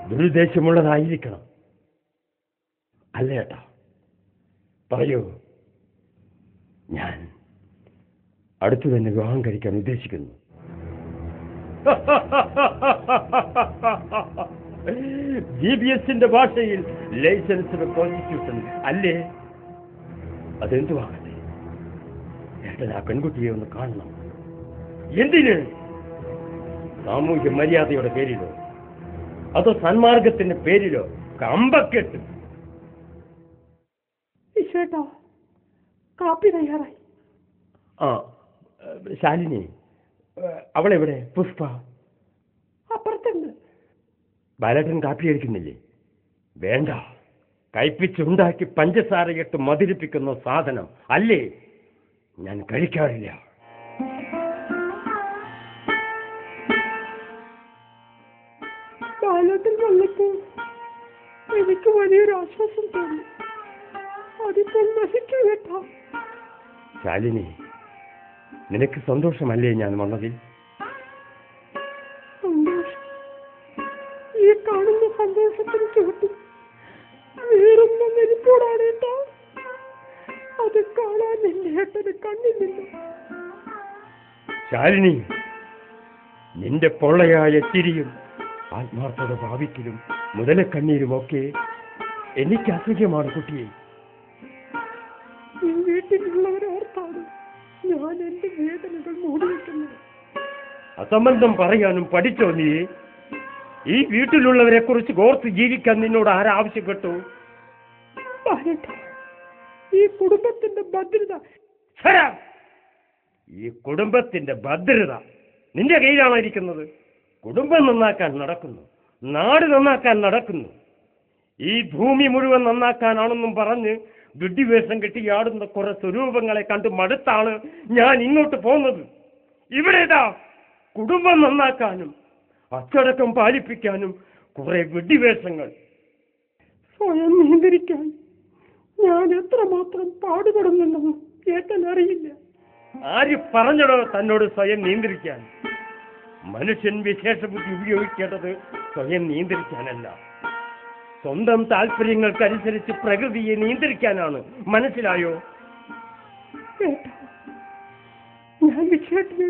ദുരുദ്ദേശമുള്ളതായിരിക്കണം. അല്ല ഏട്ടാ, പറയൂ. ഞാൻ അടുത്തു തന്നെ വിവാഹം കഴിക്കാൻ ഉദ്ദേശിക്കുന്നു. GBSന്റെ ഭാഷയിൽ ലൈസൻസ്ഡ് പ്രോസിക്യൂഷൻ അല്ലേ? അതെന്തുവാകട്ടെ, ഏട്ടൻ ആ പെൺകുട്ടിയെ ഒന്ന് കാണണം. എന്തിന്? സാമൂഹ്യ മര്യാദയുടെ പേരിലോ അതോ സന്മാർഗത്തിന്റെ പേരിലോ? കമ്പക്കെട്ട്. കാപ്പി തയ്യാറായി. ആ ശാലിനി, അവളെവിടെ? പുഷ്പ അപ്പുറത്തുണ്ട്. ബാലേട്ടൻ കാപ്പി കഴിക്കുന്നില്ലേ? വേണ്ട, കയ്പിച്ചുണ്ടാക്കി പഞ്ചസാരയിട്ട് മധുരിപ്പിക്കുന്ന സാധനം അല്ലേ? ഞാൻ കഴിക്കാറില്ല. ബാലേട്ടൻ വന്നപ്പോൾ എനിക്ക് വലിയൊരു ആശ്വാസം തോന്നി. അതിപ്പോൾ നശിച്ചു കേട്ടോ. ശാലിനി, നിനക്ക് സന്തോഷമല്ലേ ഞാൻ വന്നതിൽ? സന്തോഷം? ഈ കാണുന്ന സന്തോഷത്തിന് ചുവട്ടി വേറൊന്നും നെരിപ്പോടാണ് കേട്ടോ. അത് കാണാൻ എന്റെ ഏട്ടന് കണ്ണില്ല. ശാലിനി, നിന്റെ പൊള്ളയായ ചിരിയും ആത്മാർത്ഥത ഭാവിക്കലും മുതലക്കണ്ണീരുമൊക്കെ എനിക്ക് അസഹ്യമാണ് കുട്ടിയെ. ഈ വീട്ടിലുള്ളവരോർത്താണ് ഞാൻ എന്റെ വേദനകൾ മൂടിവെക്കുന്നത്. അസംബന്ധം പറയാനും പഠിച്ചോ നീ? ഈ വീട്ടിലുള്ളവരെ കുറിച്ച് ഓർത്ത് ജീവിക്കാൻ നിന്നോട് ആരാവശ്യപ്പെട്ടു? ഈ കുടുംബത്തിന്റെ ഭദ്രത, ഈ കുടുംബത്തിന്റെ ഭദ്രത നിന്റെ കയ്യിലാണോ ഇരിക്കുന്നത്? കുടുംബം നന്നാക്കാൻ നടക്കുന്നു, നാട് നന്നാക്കാൻ നടക്കുന്നു. ഈ ഭൂമി മുഴുവൻ നന്നാക്കാനാണെന്നും പറഞ്ഞ് വിഡ്ഢിവേഷം കെട്ടിയാടുന്ന കുറെ സ്വരൂപങ്ങളെ കണ്ട് മടുത്താണ് ഞാൻ ഇങ്ങോട്ട് പോകുന്നത്. ഇവിടേതാ കുടുംബം നന്നാക്കാനും അച്ചടക്കം പാലിപ്പിക്കാനും കുറെ വിഡ്ഢിവേഷങ്ങൾ. സ്വയം നിയന്ത്രിക്കാൻ ഞാൻ എത്രമാത്രം പാടുപെടുന്നുണ്ടെന്ന് ഏട്ടൻ അറിയില്ല. ആര് പറഞ്ഞടോ തന്നോട് സ്വയം നിയന്ത്രിക്കാൻ? മനുഷ്യൻ വിശേഷബുദ്ധി ഉപയോഗിക്കേണ്ടത് സ്വയം നിയന്ത്രിക്കാനല്ല, സ്വന്തം താല്പര്യങ്ങൾക്കനുസരിച്ച് പ്രകൃതിയെ നിയന്ത്രിക്കാനാണ്. മനസ്സിലായോ? ഞാൻ വിഷയത്തിന്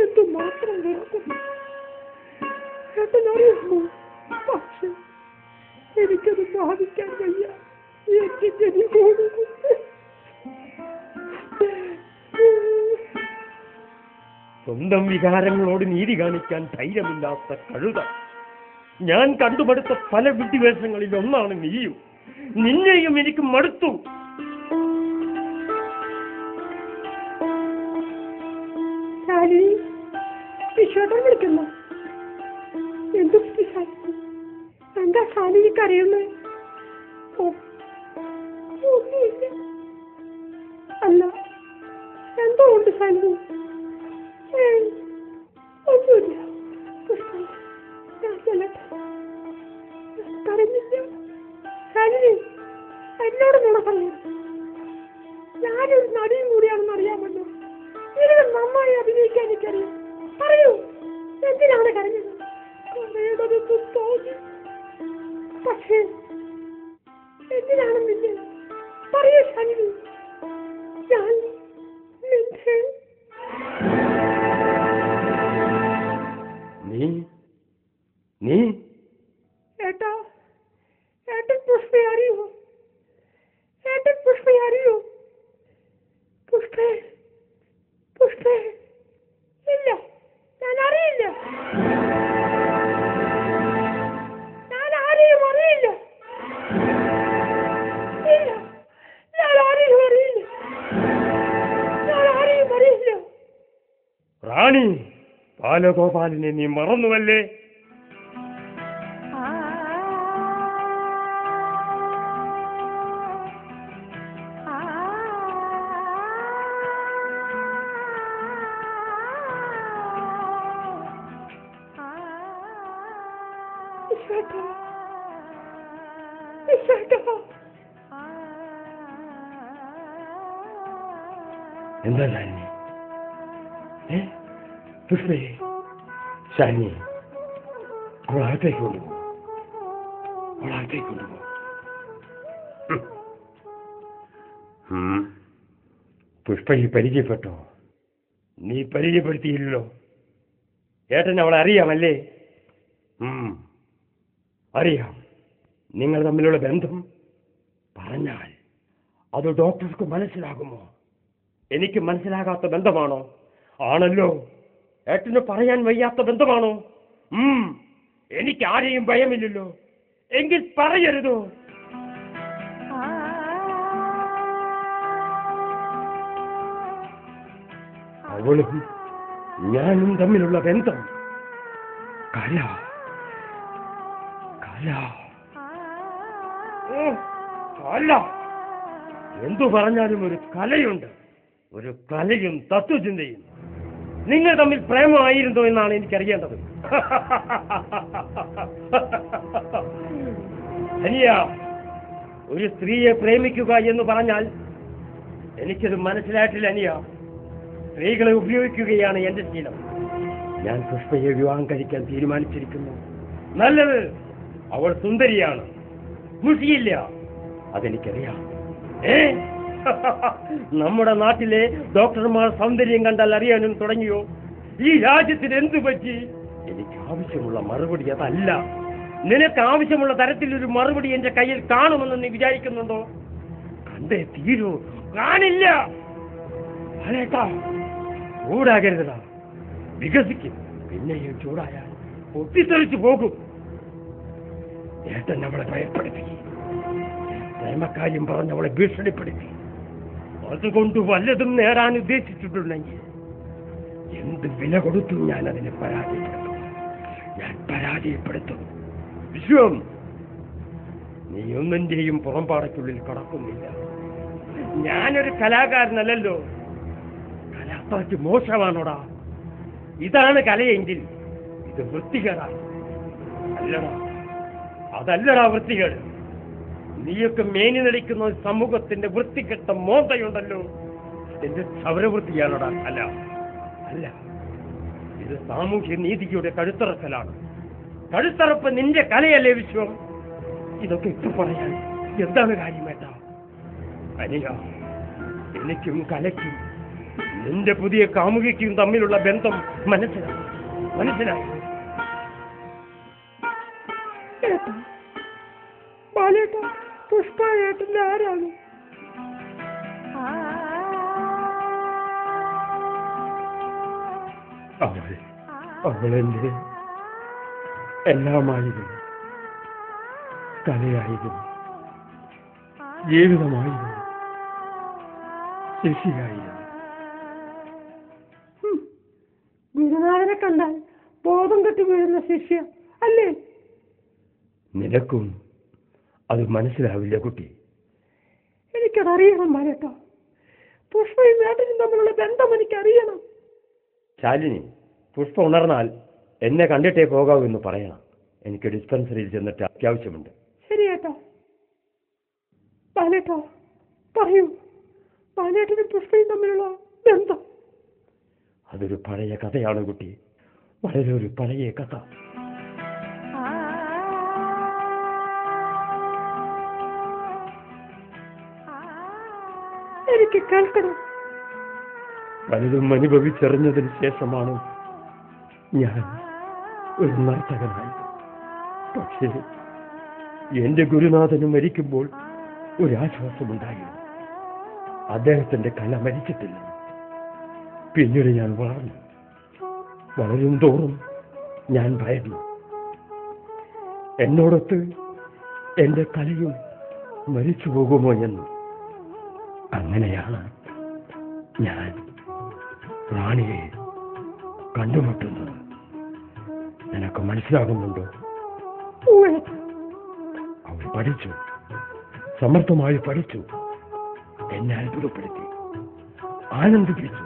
എന്തുമാത്രം വെറുക്കുന്നു ഏട്ടനറിയുമോ? പക്ഷെ എനിക്കത് ബാധിക്കാൻ വയ്യ. സ്വന്തം വികാരങ്ങളോട് നീതി കാണിക്കാൻ ധൈര്യമില്ലാത്ത കഴുത. ഞാൻ കണ്ടുമടുത്ത പല വിഡ്ഢിവേഷങ്ങളിൽ ഒന്നാണ് നീയും. നിന്നെയും എനിക്ക് മടുത്തു. വിളിക്കുന്നു. എന്തു എന്താ ശാലിനിക്ക് അറിയുന്നത്? ഒന്നുമില്ല. അല്ല, എന്തോ ഉണ്ട് ശാലിനി? ഒന്നുമില്ല. പറഞ്ഞില്ല ശാലിനി, എന്നോട് നുണ പറഞ്ഞു. ഞാനൊരു നടിയും കൂടിയാണെന്ന് അറിയാമല്ലോ. ഇതിന് നന്നായി അഭിനയിക്കാൻ എനിക്കറിയാം. പറയൂ, എന്തിനാണ് കരഞ്ഞത്? കരയണമെന്ന് തോന്നി. പക്ഷേ എന്തിനാണെന്നില്ല. പറയൂ ശാലിനി, ഞാൻ നീ ഏട്ടാ, ഏട്ടൻ പുഷ്പയെ അറിയോ? ഏട്ടൻ പുഷ്പയെ അറിയോ? പുഷ്പേ, പുഷ്പേ, ഇല്ല, ഞാൻ അറിയില്ല. ഞാൻ ആരെയും അറിയില്ല. ഇല്ല, ഞാൻ ആരെയും അറിയില്ല. ഞാൻ ആരെയും അറിയില്ല. റാണി, ബാലഗോപാലിനെ നീ മറന്നുവല്ലേ? എന്താ ശാലിനി? പുഷ്പേ, ശാലിനി, അവൾ അകത്തേക്ക് കൊണ്ടുപോകും. അവളകത്തേക്ക് കൊണ്ടുപോ. പുഷ്പയ്ക്ക് പരിചയപ്പെട്ടോ? നീ പരിചയപ്പെടുത്തിയില്ലല്ലോ. ഏട്ടൻ അവളെ അറിയാമല്ലേ? അറിയാം. നിങ്ങൾ തമ്മിലുള്ള ബന്ധം പറഞ്ഞാൽ അത് ഡോക്ടർക്ക് മനസ്സിലാകുമോ? എനിക്ക് മനസ്സിലാകാത്ത ബന്ധമാണോ? ആണല്ലോ. ഏട്ടന് പറയാൻ വയ്യാത്ത ബന്ധമാണോ? എനിക്ക് ആരെയും ഭയമില്ലല്ലോ. എങ്കിൽ പറയരുതോ? അവളും ഞാനും തമ്മിലുള്ള ബന്ധം കല കല കല. എന്തു പറഞ്ഞാലും ഒരു കലയുണ്ട്. ഒരു കലയും തത്വചിന്തയും. നിങ്ങൾ തമ്മിൽ പ്രേമമായിരുന്നോ എന്നാണ് എനിക്കറിയേണ്ടത്. അനിയ, ഒരു സ്ത്രീയെ പ്രേമിക്കുക എന്ന് പറഞ്ഞാൽ എനിക്കത് മനസ്സിലായിട്ടില്ല അനിയ. സ്ത്രീകളെ ഉപയോഗിക്കുകയാണ് എന്റെ ശീലം. ഞാൻ പുഷ്പയെ വിവാഹം കഴിക്കാൻ തീരുമാനിച്ചിരിക്കുന്നു. നല്ലത്. അവൾ സുന്ദരിയാണ്, മുഷിയില്ല. അതെനിക്കറിയാം. നമ്മുടെ നാട്ടിലെ ഡോക്ടർമാർ സൗന്ദര്യം കണ്ടാൽ അറിയാനും തുടങ്ങിയോ? ഈ രാജ്യത്തിന് എന്തു പറ്റി? എനിക്ക് ആവശ്യമുള്ള മറുപടി അതല്ല. നിനക്ക് ആവശ്യമുള്ള തരത്തിലൊരു മറുപടി എന്റെ കയ്യിൽ കാണുമെന്ന് നീ വിചാരിക്കുന്നുണ്ടോ? കണ്ടേ തീരൂ. കാണില്ല. ചൂടാകരുതാ. വികസിക്കും. പിന്നെയും ചൂടായാൽ പൊട്ടിത്തെറിച്ചു പോകും. ഏട്ടൻ അവളെ ഭയപ്പെടുത്തി. പ്രേമക്കാര്യം പറഞ്ഞ് അവളെ ഭീഷണിപ്പെടുത്തി. അതുകൊണ്ട് വല്ലതും നേടാൻ ഉദ്ദേശിച്ചിട്ടുണ്ടെങ്കിൽ എന്ത് വില കൊടുത്തും ഞാൻ അതിനെ പരാജയപ്പെടുത്തും. വിശ്വം, നീ ഒന്നിന്റെയും പുറംപാടയ്ക്കുള്ളിൽ കടക്കുന്നില്ല. ഞാനൊരു കലാകാരനല്ലല്ലോ. കല അത്രയ്ക്ക് മോശമാണോടാ? ഇതാണ് കലയെങ്കിൽ ഇത് വൃത്തികേടാണ്. അല്ലടാ, അതല്ലടാ വൃത്തികേട്. നീയൊക്കെ മേനി നടിക്കുന്ന സമൂഹത്തിന്റെ വൃത്തികെട്ട മോന്തയുണ്ടല്ലോ, അതിന്റെ ക്ഷൗരവൃത്തിയാണോടാ കല? അല്ല, ഇത് സാമൂഹ്യ നീതിയുടെ കഴുത്തറക്കലാണ്. കഴുത്തറപ്പ് നിന്റെ കലയല്ലേ വിശ്വം? ഇതൊക്കെ ഇപ്പൊ പറയാൻ എന്താണ് കാര്യമേട്ടാ? അനിക, എനിക്കും കലയ്ക്കും നിന്റെ പുതിയ കാമുകിക്കും തമ്മിലുള്ള ബന്ധം മനസ്സിലായി. പുഷ്പ ഏട്ടന്റെ ആരാണ്? അവളെന്റെ എല്ലാമായിരുന്നു. കലയായിരുന്നു, ജീവിതമായിരുന്നു, ശിശിയായിരുന്നു. ഗുരുനാഥനെ കണ്ടാൽ ബോധം കെട്ടി വീഴുന്ന ശിഷ്യ അല്ലേ? നിനക്കും അത് മനസ്സിലാവില്ല കുട്ടി. എനിക്കതറിയണം ബാലേട്ടാ. പുഷ്പയും ഏട്ടനും തമ്മിലുള്ള ബന്ധം എനിക്കറിയണം. ശാലിനി, പുഷ്പ ഉണർന്നാൽ എന്നെ കണ്ടിട്ടേ പോകാവൂ എന്ന് പറയണം. എനിക്ക് ഡിസ്പെൻസറിയിൽ ചെന്നിട്ട് അത്യാവശ്യമുണ്ട്. ശരി ഏട്ടാ. ബാലേട്ടാ പറയൂ, ബാലേട്ടനും പുഷ്പയും തമ്മിലുള്ള ബന്ധം. അതൊരു പഴയ കഥയാണ് കുട്ടി, വളരെ ഒരു പഴയ കഥ. എനിക്ക് കേൾക്കണം. പലതും അനുഭവിച്ചറിഞ്ഞതിന് ശേഷമാണ് ഞാൻ ഒരു നർത്തകനായി. പക്ഷേ എന്റെ ഗുരുനാഥന് മരിക്കുമ്പോൾ ഒരാശ്വാസമുണ്ടായിരുന്നു. അദ്ദേഹത്തിന്റെ കല മരിച്ചിട്ടില്ല. പിന്നീട് ഞാൻ വളരും തോറും ഞാൻ ഭയന്നു. എന്നോടൊത്ത് എന്റെ കലയും മരിച്ചു പോകുമോ എന്ന്. അങ്ങനെയാണ് ഞാൻ റാണിയെ കണ്ടുമുട്ടുന്നത്. നിനക്ക് മനസ്സിലാകുന്നുണ്ടോ? അവൾ പഠിച്ചു, സമർത്ഥമായി പഠിച്ചു, എന്നെ അത്ഭുതപ്പെടുത്തി, ആനന്ദിപ്പിച്ചു.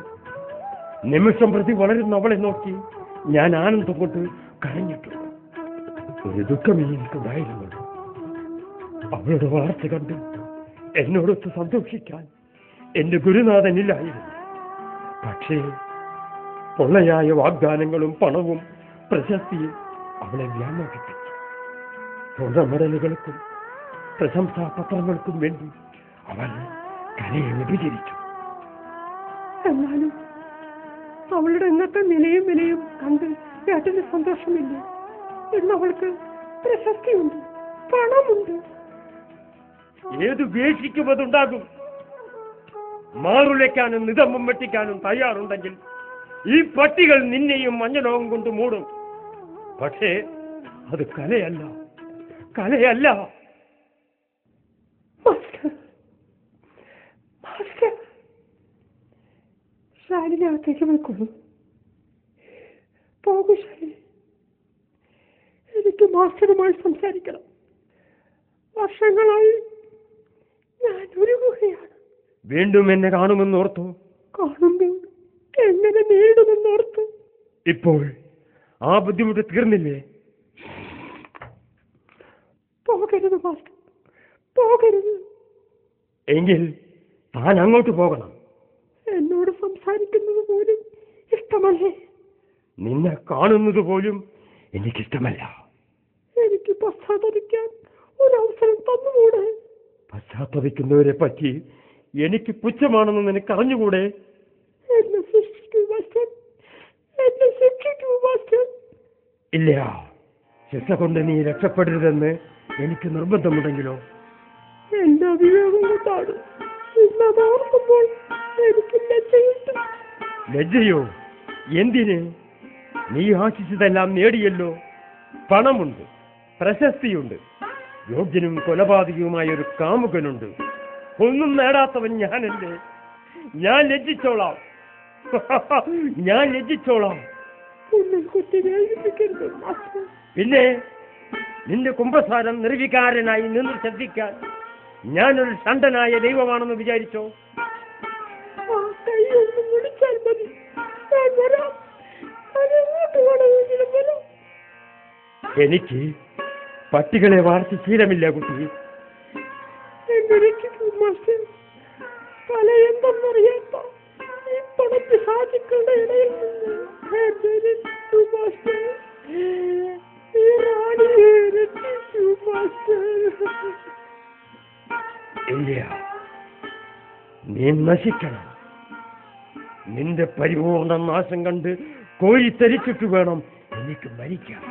നിമിഷം പ്രതി വളരുന്ന അവളെ നോക്കി ഞാൻ ആനന്ദം കൊണ്ട് കരഞ്ഞിട്ടുണ്ട്. ഒരു ദുഃഖമേ എനിക്കുണ്ടായിരുന്നുള്ളൂ. അവളുടെ വളർച്ച കണ്ട് എന്നോടൊത്ത് സന്തോഷിക്കാൻ എന്റെ ഗുരുനാഥനില്ലായിരുന്നു. പക്ഷേ പൊള്ളയായ വാഗ്ദാനങ്ങളും പണവും പ്രശസ്തിയും അവളെ വ്യാമോഹിപ്പിച്ചു. സ്വർണമെഡലുകൾക്കും പ്രശംസാ പത്രങ്ങൾക്കും വേണ്ടി അവൾ കലയെ വിഭജിച്ചു. എന്നാലും അവളുടെ ഇന്നത്തെ നിലയും വിലയും കണ്ട് ഏട്ടന് സന്തോഷമില്ല. എന്നവൾക്ക് പ്രശസ്തിയുണ്ട്, പണമുണ്ട്. ഏത് വേഷിക്കും അതുണ്ടാകും. മാറുലയ്ക്കാനും നിതമ്പം വെട്ടിക്കാനും തയ്യാറുണ്ടെങ്കിൽ ഈ പട്ടികൾ നിന്നെയും മഞ്ഞലോകം കൊണ്ട് മൂടും. പക്ഷേ അത് കലയല്ല, കലയല്ല. ശാലിനെ അകത്തേക്ക് വെക്കുന്നു. പോകൂ ശാലിനി, എനിക്ക് മാസ്റ്ററുമായി സംസാരിക്കണം. വർഷങ്ങളായി ഞാൻ ഒരുങ്ങുകയാണ്. വീണ്ടും എന്നെ കാണുമെന്നോർത്തു. കാണുമ്പോൾ എങ്ങനെ നേരിടുമെന്നോർത്തു. ഇപ്പോൾ ആ ബുദ്ധിമുട്ട് തീർന്നില്ലേ? പോകരുത് മാസ്റ്റർ, പോകരുത്. എങ്കിൽ താൻ അങ്ങോട്ട് പോകണം. എന്നോട് സംസാരിക്കുന്നത് പോലും ഇഷ്ടമല്ലേ? നിന്നെ കാണുന്നത് പോലും എനിക്കിഷ്ടമല്ല. എനിക്ക് പശ്ചാത്തപിക്കാൻ ഒരവസരം തന്നുകൂടെ? പശ്ചാത്തപിക്കുന്നവരെ പറ്റി എനിക്ക് പുച്ഛമാണെന്ന് നിനക്ക് അറിഞ്ഞുകൂടെ? എന്നെ ശിക്ഷിക്കൂ മാസ്റ്റർ, എന്നെ ശിക്ഷിക്കൂ മാസ്റ്റർ. ഇല്ല, ശിക്ഷ കൊണ്ട് നീ രക്ഷപ്പെടരുതെന്ന് എനിക്ക് നിർബന്ധമുണ്ടെങ്കിലോ? എന്റെ അവിവേകം കൊണ്ടാണ്. ഇന്നത് ഓർക്കുമ്പോൾ എനിക്ക് ലജ്ജയുണ്ട്. ലജ്ജയോ? എന്തിന്? നീ ആശിച്ചതെല്ലാം നേടിയല്ലോ. പണമുണ്ട്, പ്രശസ്തിയുണ്ട്, യോഗ്യനും കൊലപാതകവുമായ ഒരു കാമുകനുണ്ട്. ഒന്നും നേടാത്തവൻ ഞാനല്ലേ? ഞാൻ ലജ്ജിച്ചോളാം, ഞാൻ ലജ്ജിച്ചോളാം. പിന്നെ നിന്റെ കുംഭസാരം നിർവികാരനായി നിന്ന് ശ്രദ്ധിക്കാൻ ഞാനൊരു ഷണ്ടനായ ദൈവമാണെന്ന് വിചാരിച്ചോ? എനിക്ക് പട്ടികളെ വളർത്തി ശീലമില്ല കുട്ടി. പല എന്തെന്നറിയാത്ത ഈ പണത്തി സാധിക്കളുടെ ഇടയിൽ നിന്ന് ഈ റാണിയെ രക്ഷിക്കൂ മാസ്റ്റർ. ഇല്ല, നീ നശിക്കണം. നിന്റെ പരിപൂർണ നാശം കണ്ട് കോരിത്തരിച്ചിട്ട് വേണം എനിക്ക് മരിക്കാൻ.